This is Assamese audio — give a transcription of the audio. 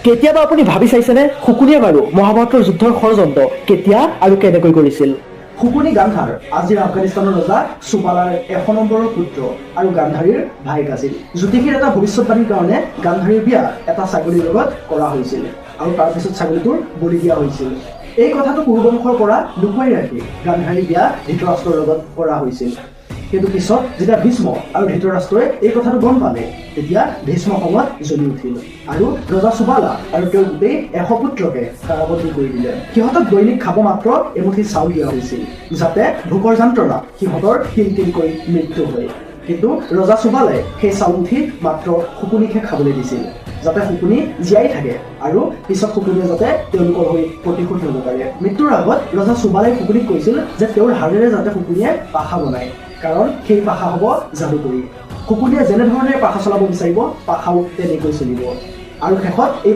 কেতিয়াবা আপুনি ভাবি চাইছেনে শকুনিয়ে বাৰু মহাভাৰতৰ যুদ্ধৰ ষড়যন্ত্ৰ কেতিয়া আৰু কেনেকৈ কৰিছিল? শকুনি গান্ধাৰ আজিৰ আফগানিস্তানৰ ৰজা সুবালাৰ ১০০ নম্বৰৰ পুত্ৰ আৰু গান্ধাৰীৰ ভায়েক আছিল। জ্যোতিষীৰ এটা ভৱিষ্যতবাণীৰ কাৰণে গান্ধাৰীৰ বিয়া এটা ছাগলীৰ লগত কৰা হৈছিল আৰু তাৰপিছত ছাগলীটোৰ বলি দিয়া হৈছিল। এই কথাটো পূৰ্ববংশৰ পৰা লুকুৱাই ৰাখি গান্ধাৰীৰ বিয়া ধৃতৰাষ্ট্ৰৰ লগত কৰা হৈছিল। কিন্তু পিছত যেতিয়া ভীষ্ম আৰু ধৃতৰাষ্ট্ৰই এই কথাটো গম পালে, তেতিয়া ভীষ্ম খঙত জ্বলি উঠিল আৰু ৰজা সুবালা আৰু তেওঁৰ গোটেই ১০০ পুত্ৰকে কাৰাবন্দী কৰি দিলে। সিহঁতক দৈনিক খাব মাত্ৰ এমুঠি চাউল দিয়া হৈছিল, যাতে ভোকৰ যন্ত্ৰণা সিহঁতৰ কিলকিলকৈ মৃত্যু হয়। কিন্তু ৰজা সুবালাই সেই চাউলমুঠি মাত্ৰ শকুনিকহে খাবলৈ দিছিল, যাতে শকুনি জীয়াই থাকে আৰু পিছত শকুনিয়ে যাতে তেওঁলোকৰ হৈ প্ৰতিশোধ ল'ব পাৰে। মৃত্যুৰ আগত ৰজা সুবালাই শকুনিক কৈছিল যে তেওঁৰ হাড়েৰে যাতে শকুনিয়ে পাখা বনায়, কাৰণ সেই পাখা হ'ব যাদুকৰী। শকুনিয়ে যেনেধৰণে পাখা চলাব বিচাৰিব, পাখাও তেনেকৈ চলিব। আৰু শেষত এই